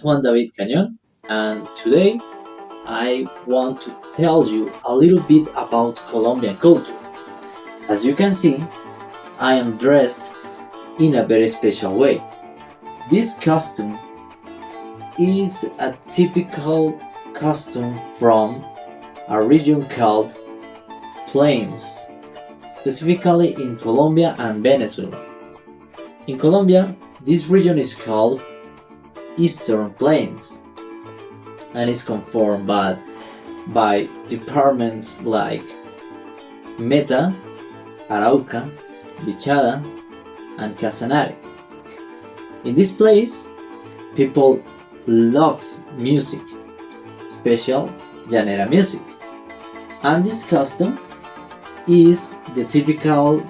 Juan David Cañón, and today I want to tell you a little bit about Colombian culture. As you can see, I am dressed in a very special way. This costume is a typical costume from a region called Plains, specifically in Colombia and Venezuela. In Colombia, this region is called Eastern Plains and is conformed by departments like Meta, Arauca, Bichada, and Casanare. In this place, people love music, special llanera music, and this custom is the typical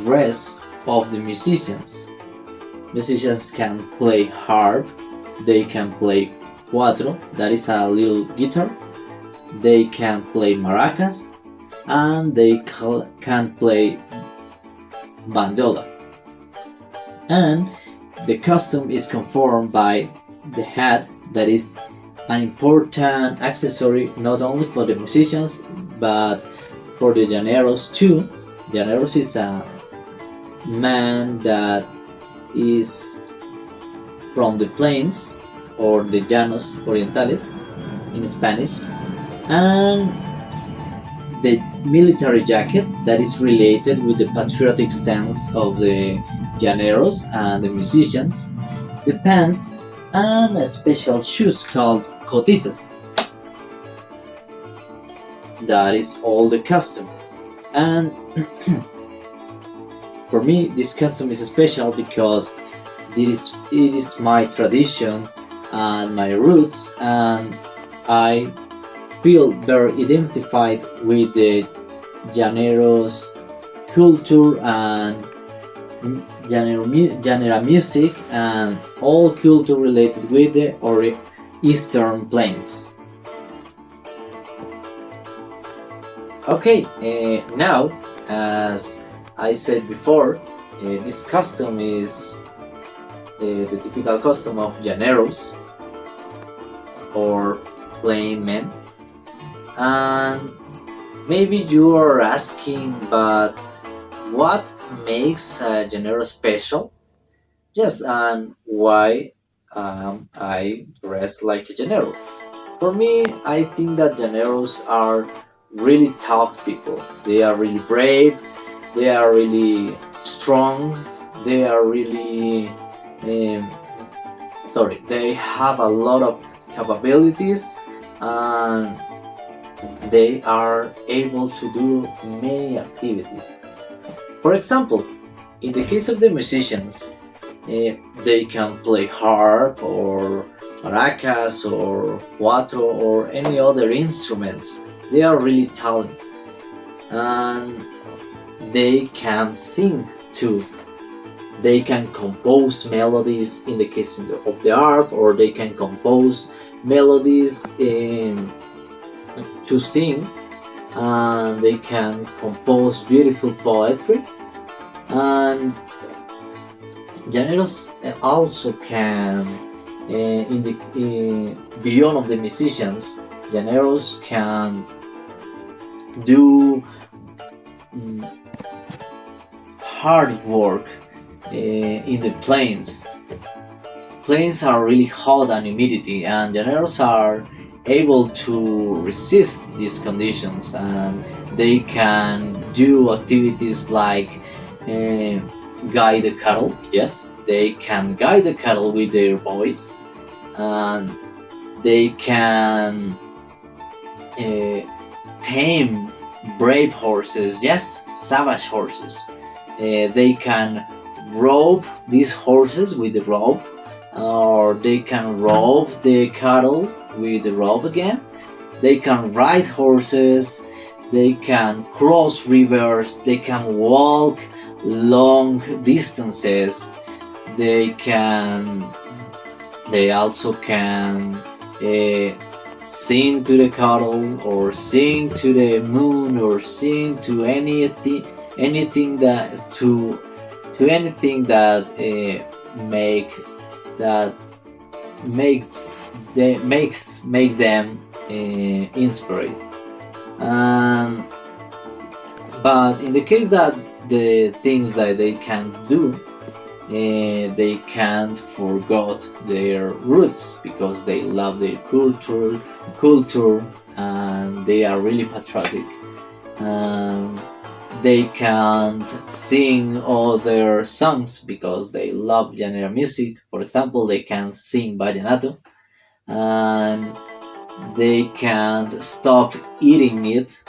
dress of the musicians. Musicians can play harp, they can play cuatro, that is a little guitar, they can play maracas, and they can play bandola. And the costume is conformed by the hat, that is an important accessory not only for the musicians but for the llaneros too. Llaneros is a man that is from the plains, or the Llanos, Orientales in Spanish, and the military jacket that is related with the patriotic sense of the llaneros and the musicians, the pants, and a special shoes called cotizas. That is all the costume. And for me, this custom is special because it is my tradition and my roots, and I feel very identified with the llaneros culture and llanera music and all culture related with the Eastern Plains. Okay, now, as I said before, this custom is the typical custom of llaneros or plain men. And maybe you are asking, but what makes a llanero special? Yes, and why I dress like a llanero? For me, I think that llaneros are really tough people. They are really brave, they are really strong, they are really they have a lot of capabilities, and they are able to do many activities. For example, in the case of the musicians, they can play harp or maracas or cuatro or any other instruments. They are really talented, and they can sing too. They can compose melodies in the case of the harp, or they can compose melodies to sing, and they can compose beautiful poetry. And llaneros also can, beyond of the musicians, llaneros can do hard work in the plains. Plains are really hot and humidity, and llaneros are able to resist these conditions, and they can do activities like guide the cattle. Yes, they can guide the cattle with their voice, and they can tame brave horses. Yes, savage horses. They can rope these horses with the rope, or they can rope the cattle with the rope again. They can ride horses, they can cross rivers, they can walk long distances, they also can sing to the cattle, or sing to the moon, or sing to anything that make that makes make them inspired. And but in the case that the things that they can't do, they can't forget their roots because they love their culture, and they are really patriotic. Um, they can't sing other songs because they love genre music. For example, they can't sing vallenato, and they can't stop eating meat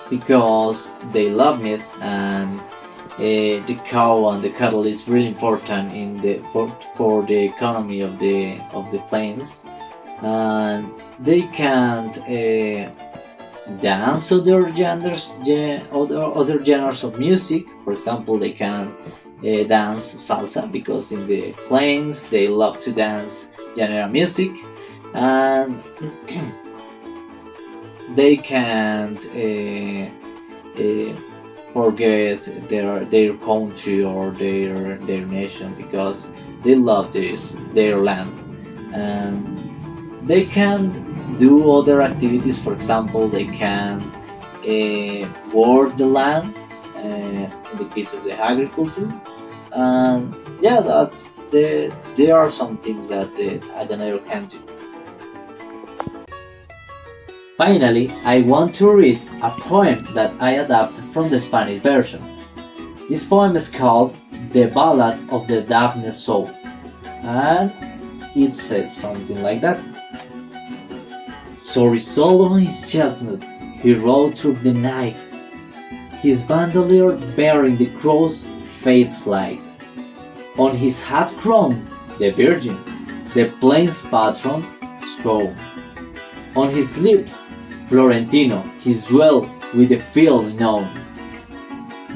because they love meat, and the cow and the cattle is really important in the for the economy of the plains. And they can't dance other genres, other genres of music. For example, they can dance salsa because in the plains they love to dance genre music. And they can't forget their country or their nation because they love their land. And they can't do other activities. For example, they can work the land in the case of the agriculture. And yeah, there are some things that the Ajanero can do. Finally, I want to read a poem that I adapted from the Spanish version. This poem is called The Ballad of the Daphne Soul, and it says something like that. So resolved on his chestnut, he rode through the night, his bandolier bearing the cross fate's light. On his hat crown, the Virgin, the plains patron, strode. On his lips, Florentino, his dwell with the field known.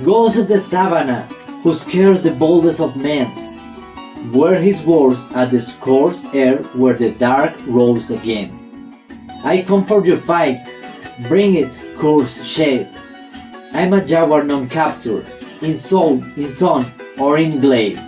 Ghost of the savannah, who scares the boldest of men, were his words at the scourge air where the dark rose again. I come for your fight, bring it, curse shade. I'm a jaguar non-captured, in soul, in sun, or in glade.